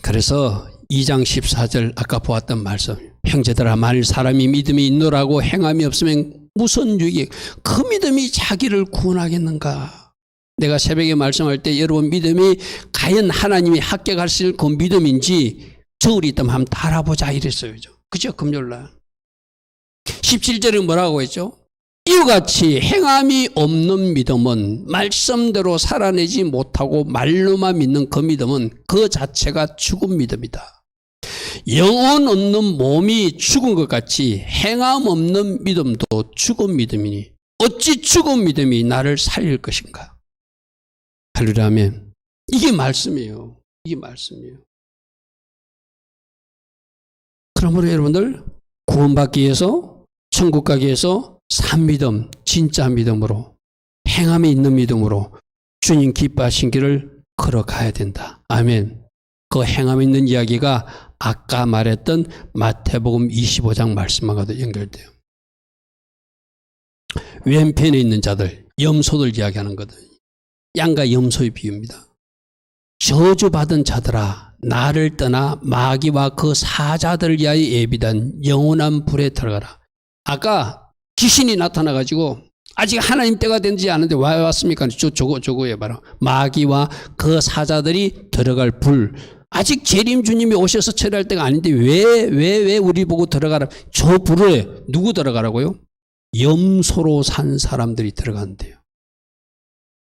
그래서 2장 14절 아까 보았던 말씀, 형제들아 만일 사람이 믿음이 있노라고 행함이 없으면 무슨 유익? 그 믿음이 자기를 구원하겠는가? 내가 새벽에 말씀할 때 여러분 믿음이 과연 하나님이 합격하실 그 믿음인지 저울이 있다면 한번 달아보자 이랬어요. 그죠? 금요일날 17절에 뭐라고 했죠? 이와같이 행함이 없는 믿음은 말씀대로 살아내지 못하고 말로만 믿는 그 믿음은 그 자체가 죽은 믿음이다. 영혼 없는 몸이 죽은 것 같이 행함 없는 믿음도 죽은 믿음이니 어찌 죽은 믿음이 나를 살릴 것인가? 할렐루야. 아멘. 이게 말씀이에요. 이게 말씀이에요. 그러므로 여러분들 구원받기 위해서 천국 가기 위해서 산 믿음, 진짜 믿음으로 행함이 있는 믿음으로 주님 기뻐하신 길을 걸어가야 된다. 아멘. 그 행함 있는 이야기가 아까 말했던 마태복음 25장 말씀하고도 연결돼요. 왼편에 있는 자들, 염소들 이야기하는 거거든요. 양과 염소의 비유입니다. 저주받은 자들아, 나를 떠나 마귀와 그 사자들을 위하여 예비된 영원한 불에 들어가라. 아까 귀신이 나타나가지고 아직 하나님 때가 된지 않은데 왜 왔습니까? 저거에 바로 마귀와 그 사자들이 들어갈 불. 아직 재림 주님이 오셔서 처리할 때가 아닌데 왜 우리 보고 들어가라. 저 불에 누구 들어가라고요? 염소로 산 사람들이 들어간대요.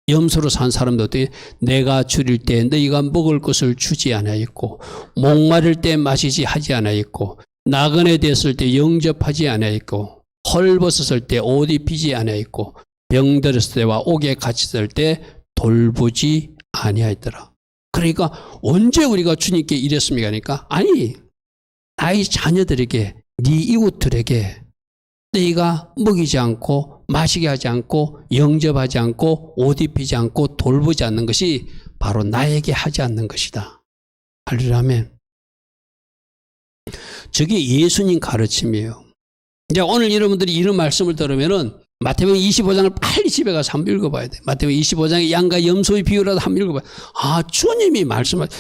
염소로 산 사람들도 내가 줄일 때 너희가 먹을 것을 주지 않아있고, 목마를 때 마시지 하지 않아있고, 나그네 됐을 때 영접하지 않아있고, 헐벗었을 때 옷 입히지 않아있고, 병들었을 때와 옥에 갇혔을 때 돌보지 아니하였더라. 그러니까 언제 우리가 주님께 이랬습니까? 그러니까 아니, 나의 자녀들에게, 네 이웃들에게 너희가 먹이지 않고 마시게 하지 않고 영접하지 않고 옷 입히지 않고 돌보지 않는 것이 바로 나에게 하지 않는 것이다. 할렐루야 아멘. 저게 예수님 가르침이에요. 이제 오늘 여러분들이 이런 말씀을 들으면은 마태복음 25장을 빨리 집에 가서 한번 읽어봐야 돼. 마태복음 25장의 양과 염소의 비유라도 한번 읽어봐야 돼. 아, 주님이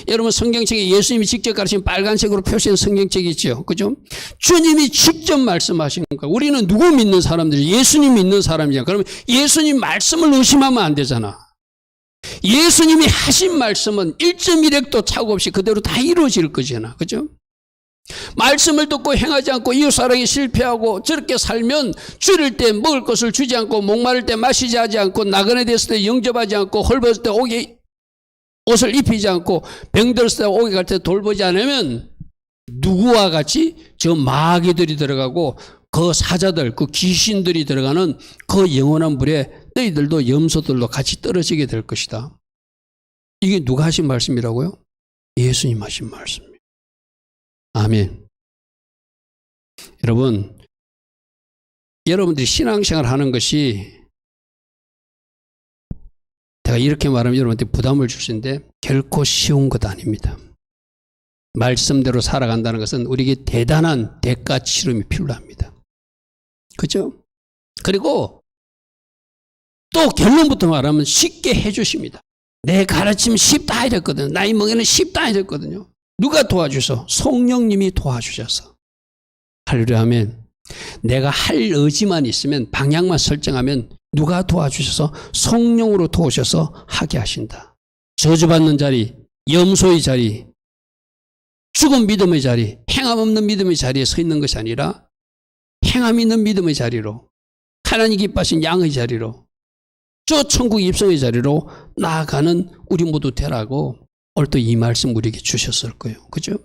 여러분 성경책에 예수님이 직접 가르친 빨간색으로 표시한 성경책이 있죠. 그죠? 주님이 직접 말씀하신 거니까 우리는 누구 믿는 사람들이 예수님 믿는 사람이잖아. 그러면 예수님 말씀을 의심하면 안 되잖아. 예수님이 하신 말씀은 1.1핵도 차고 없이 그대로 다 이루어질 거잖아. 그죠? 말씀을 듣고 행하지 않고 이웃사랑에 실패하고 저렇게 살면 줄일 때 먹을 것을 주지 않고 목마를 때 마시지 하지 않고 나그네 됐을 때 영접하지 않고 헐벗을 때 옷을 입히지 않고 병들었을 때 옥에 갈 때 돌보지 않으면 누구와 같이 저 마귀들이 들어가고 그 사자들 그 귀신들이 들어가는 그 영원한 불에 너희들도 염소들도 같이 떨어지게 될 것이다. 이게 누가 하신 말씀이라고요? 예수님 하신 말씀. 아멘. 여러분들이 신앙생활 하는 것이 제가 이렇게 말하면 여러분한테 부담을 줄 수 있는데 결코 쉬운 것 아닙니다. 말씀대로 살아간다는 것은 우리에게 대단한 대가 치름이 필요합니다. 그죠? 그리고 또 결론부터 말하면 쉽게 해주십니다. 내 가르침 쉽다 이랬거든요. 나이 먹이는 쉽다 이랬거든요. 누가 도와주셔서? 성령님이 도와주셔서. 할렐루야 아멘. 내가 할 의지만 있으면 방향만 설정하면 누가 도와주셔서? 성령으로 도우셔서 하게 하신다. 저주받는 자리, 염소의 자리, 죽은 믿음의 자리, 행함 없는 믿음의 자리에 서 있는 것이 아니라 행함 있는 믿음의 자리로, 하나님 기뻐하신 양의 자리로, 저 천국 입성의 자리로 나아가는 우리 모두 되라고 오늘 또 이 말씀 우리에게 주셨을 거예요. 그죠?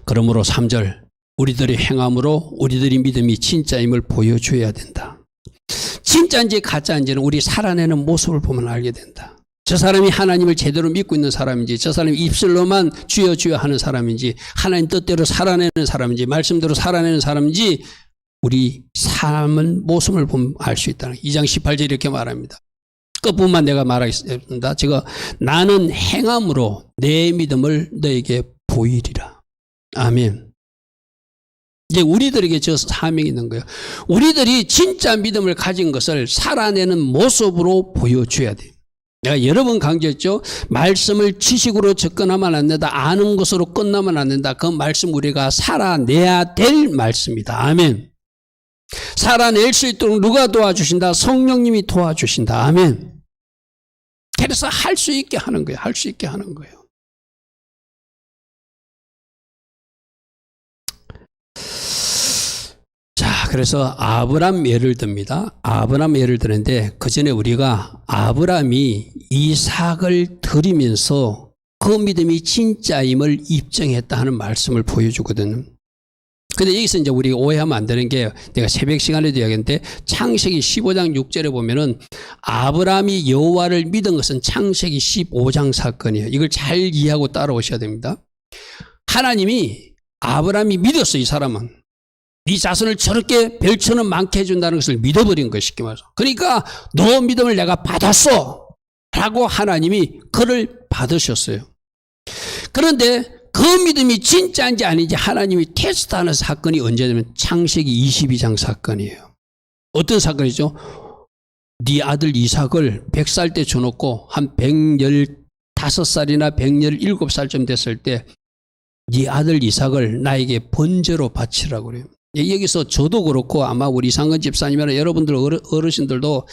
그러므로 3절 우리들의 행함으로 우리들의 믿음이 진짜임을 보여줘야 된다. 진짜인지 가짜인지는 우리 살아내는 모습을 보면 알게 된다. 저 사람이 하나님을 제대로 믿고 있는 사람인지, 저 사람이 입술로만 주여 주여 하는 사람인지, 하나님 뜻대로 살아내는 사람인지, 말씀대로 살아내는 사람인지 우리 삶은 모습을 보면 알 수 있다는 2장 18절 이렇게 말합니다. 끝부분만 내가 말하겠습니다. 제가 나는 행함으로 내 믿음을 너에게 보이리라. 아멘. 이제 우리들에게 저 사명이 있는 거예요. 우리들이 진짜 믿음을 가진 것을 살아내는 모습으로 보여줘야 돼요. 내가 여러 번 강조했죠. 말씀을 지식으로 접근하면 안 된다. 아는 것으로 끝나면 안 된다. 그 말씀 우리가 살아내야 될 말씀이다. 아멘. 살아낼 수 있도록 누가 도와주신다? 성령님이 도와주신다. 아멘. 그래서 할 수 있게 하는 거예요. 할 수 있게 하는 거예요. 자, 그래서 아브람 예를 듭니다. 아브람 예를 드는데 그 전에 우리가 아브람이 이삭을 드리면서 그 믿음이 진짜임을 입증했다 하는 말씀을 보여주거든요. 근데 여기서 이제 우리가 오해하면 안 되는 게 내가 새벽 시간에도 이야기했는데 창세기 15장 6절에 보면은 아브라함이 여호와를 믿은 것은 창세기 15장 사건이에요. 이걸 잘 이해하고 따라오셔야 됩니다. 하나님이 아브라함이 믿었어. 이 사람은 네 자손을 저렇게 별처럼 많게 해준다는 것을 믿어버린 거예요. 쉽게 말해서. 그러니까 너 믿음을 내가 받았어 라고 하나님이 그를 받으셨어요. 그런데 그 믿음이 진짜인지 아닌지 하나님이 테스트하는 사건이 언제냐면 창세기 22장 사건이에요. 어떤 사건이죠? 네 아들 이삭을 100살 때 줘놓고 한 115살이나 117살쯤 됐을 때 네 아들 이삭을 나에게 번제로 바치라고 그래요. 여기서 저도 그렇고 아마 우리 이상근 집사님이나 여러분들 어르신들도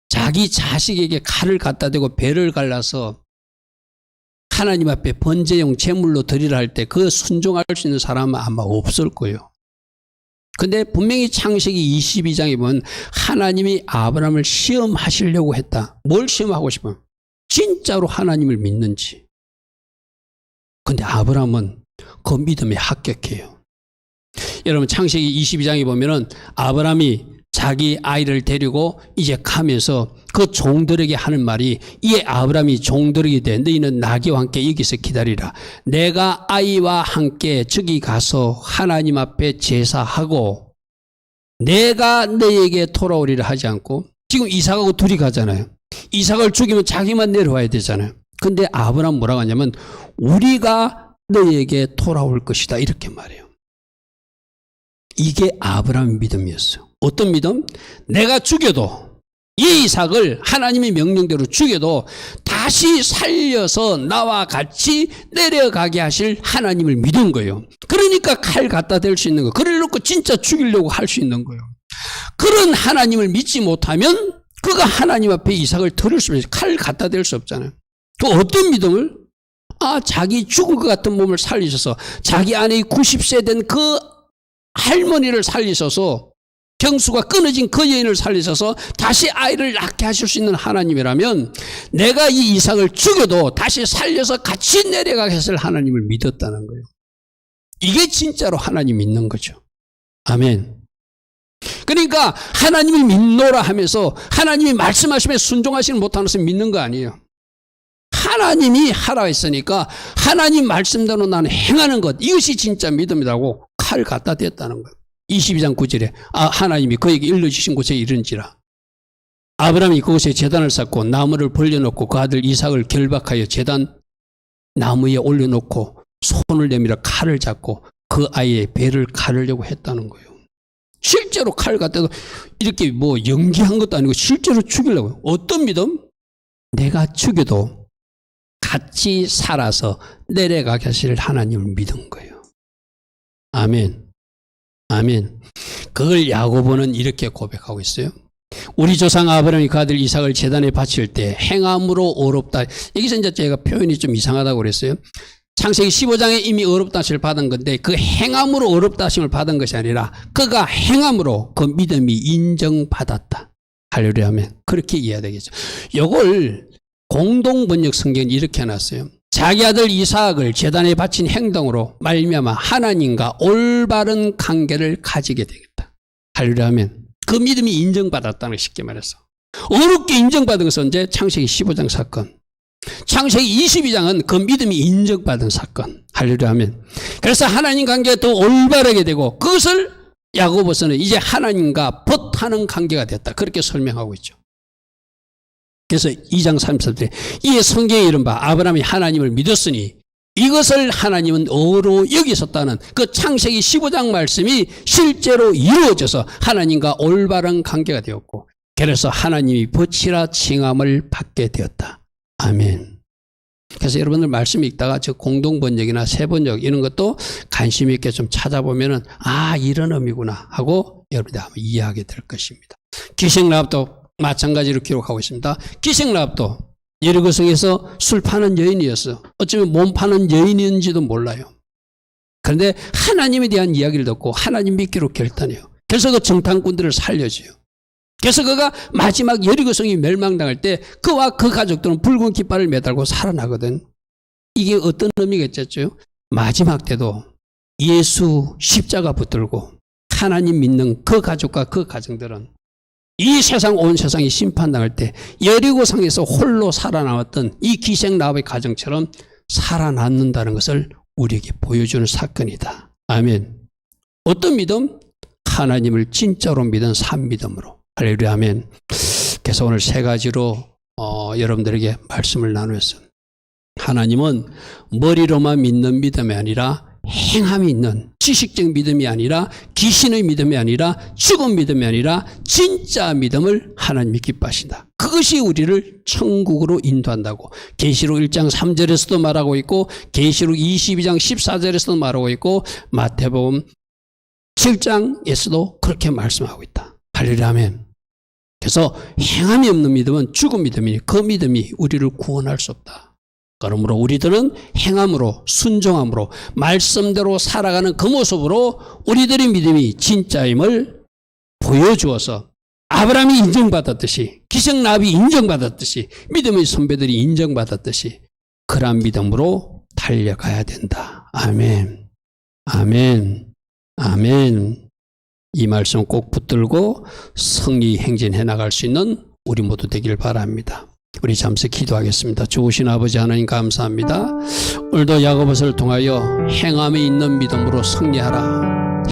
자기 자식에게 칼을 갖다 대고 배를 갈라서 하나님 앞에 번제용 제물로 드리라 할 때 그 순종할 수 있는 사람은 아마 없을 거예요. 근데 분명히 창세기 22장에 보면 하나님이 아브라함을 시험하시려고 했다. 뭘 시험하고 싶어요? 진짜로 하나님을 믿는지. 근데 아브라함은 그 믿음에 합격해요. 여러분 창세기 22장에 보면은 아브라함이 자기 아이를 데리고 이제 가면서 그 종들에게 하는 말이, 이에 아브라함이 종들에게 대 너희는 나귀와 함께 여기서 기다리라. 내가 아이와 함께 저기 가서 하나님 앞에 제사하고 내가 너희에게 돌아오리라 하지 않고, 지금 이삭하고 둘이 가잖아요. 이삭을 죽이면 자기만 내려와야 되잖아요. 근데 아브라함 뭐라고 하냐면 우리가 너희에게 돌아올 것이다 이렇게 말해요. 이게 아브라함의 믿음이었어요. 어떤 믿음? 내가 죽여도 이 이삭을 하나님의 명령대로 죽여도 다시 살려서 나와 같이 내려가게 하실 하나님을 믿은 거예요. 그러니까 칼 갖다 댈 수 있는 거예요. 그래 놓고 진짜 죽이려고 할 수 있는 거예요. 그런 하나님을 믿지 못하면 그가 하나님 앞에 이삭을 들을 수 없어요. 칼 갖다 댈 수 없잖아요. 그 어떤 믿음을? 자기 죽은 것 같은 몸을 살리셔서 자기 아내 90세 된 그 할머니를 살리셔서 경수가 끊어진 그 여인을 살리셔서 다시 아이를 낳게 하실 수 있는 하나님이라면 내가 이 이삭을 죽여도 다시 살려서 같이 내려가게 하실 하나님을 믿었다는 거예요. 이게 진짜로 하나님 믿는 거죠. 아멘. 그러니까 하나님을 믿노라 하면서 하나님이 말씀하시면 순종하시는 못하는 것을 믿는 거 아니에요. 하나님이 하라 했으니까 하나님 말씀대로 나는 행하는 것, 이것이 진짜 믿음이라고 칼 갖다 댔다는 거예요. 22장 9절에 하나님이 그에게 일러주신 곳에 이른지라. 아브라함이 그곳에 제단을 쌓고 나무를 벌려놓고 그 아들 이삭을 결박하여 제단 나무에 올려놓고 손을 내밀어 칼을 잡고 그 아이의 배를 가르려고 했다는 거예요. 실제로 칼 갖다도 이렇게 뭐 연기한 것도 아니고 실제로 죽이려고요. 어떤 믿음? 내가 죽여도 같이 살아서 내려가게 하실 하나님을 믿은 거예요. 아멘. 아멘. 그걸 야고보는 이렇게 고백하고 있어요. 우리 조상 아브라함이 그 아들 이삭을 제단에 바칠 때 행함으로 어렵다. 여기서 이제 제가 표현이 좀 이상하다고 그랬어요. 창세기 15장에 이미 어렵다 하심을 받은 건데 그 행함으로 어렵다 하심을 받은 것이 아니라 그가 행함으로 그 믿음이 인정받았다. 할렐루야 하면 그렇게 이해해야 되겠죠. 이걸 공동번역 성경이 이렇게 해놨어요. 자기 아들 이삭을 제단에 바친 행동으로 말미암아 하나님과 올바른 관계를 가지게 되겠다. 할렐루야 하면 그 믿음이 인정받았다는 걸 쉽게 말해서 어렵게 인정받은 것은 언제? 창세기 15장 사건. 창세기 22장은 그 믿음이 인정받은 사건. 할렐루야 하면 그래서 하나님 관계가 더 올바르게 되고 그것을 야고보서는 이제 하나님과 벗하는 관계가 됐다. 그렇게 설명하고 있죠. 그래서 2장 33절에 이에 성경에 이른바 아브라함이 하나님을 믿었으니 이것을 하나님은 어로 여기셨다는 그 창세기 15장 말씀이 실제로 이루어져서 하나님과 올바른 관계가 되었고 그래서 하나님이 벗이라 칭함을 받게 되었다. 아멘. 그래서 여러분들 말씀 읽다가 저 공동번역이나 세번역 이런 것도 관심 있게 좀 찾아보면은 이런 의미구나 하고 여러분들 한번 이해하게 될 것입니다. 기생라합도 마찬가지로 기록하고 있습니다. 기생라합도 여리고성에서 술 파는 여인이었어. 어쩌면 몸 파는 여인인지도 몰라요. 그런데 하나님에 대한 이야기를 듣고 하나님 믿기로 결단해요. 그래서 그 정탐꾼들을 살려줘요. 그래서 그가 마지막 여리고성이 멸망당할 때 그와 그 가족들은 붉은 깃발을 매달고 살아나거든. 이게 어떤 의미가 있겠죠? 마지막 때도 예수 십자가 붙들고 하나님 믿는 그 가족과 그 가정들은 이 세상 온 세상이 심판당할 때 여리고성에서 홀로 살아남았던 이 기생라합의 가정처럼 살아남는다는 것을 우리에게 보여주는 사건이다. 아멘. 어떤 믿음? 하나님을 진짜로 믿은 산믿음으로. 할렐루야 아멘. 그래서 오늘 세 가지로 여러분들에게 말씀을 나누었습니다. 하나님은 머리로만 믿는 믿음이 아니라 행함이 있는 지식적 믿음이 아니라 귀신의 믿음이 아니라 죽은 믿음이 아니라 진짜 믿음을 하나님이 기뻐하신다. 그것이 우리를 천국으로 인도한다고 계시록 1장 3절에서도 말하고 있고 계시록 22장 14절에서도 말하고 있고 마태복음 7장에서도 그렇게 말씀하고 있다. 할렐루야 아멘. 그래서 행함이 없는 믿음은 죽은 믿음이니 그 믿음이 우리를 구원할 수 없다. 그러므로 우리들은 행함으로 순종함으로 말씀대로 살아가는 그 모습으로 우리들의 믿음이 진짜임을 보여주어서 아브라함이 인정받았듯이 기생라합이 인정받았듯이 믿음의 선배들이 인정받았듯이 그러한 믿음으로 달려가야 된다. 아멘. 아멘. 아멘. 이 말씀 꼭 붙들고 성리 행진해 나갈 수 있는 우리 모두 되길 바랍니다. 우리 잠시 기도하겠습니다. 좋으신 아버지 하나님 감사합니다. 오늘도 야고보서를 통하여 행함이 있는 믿음으로 승리하라.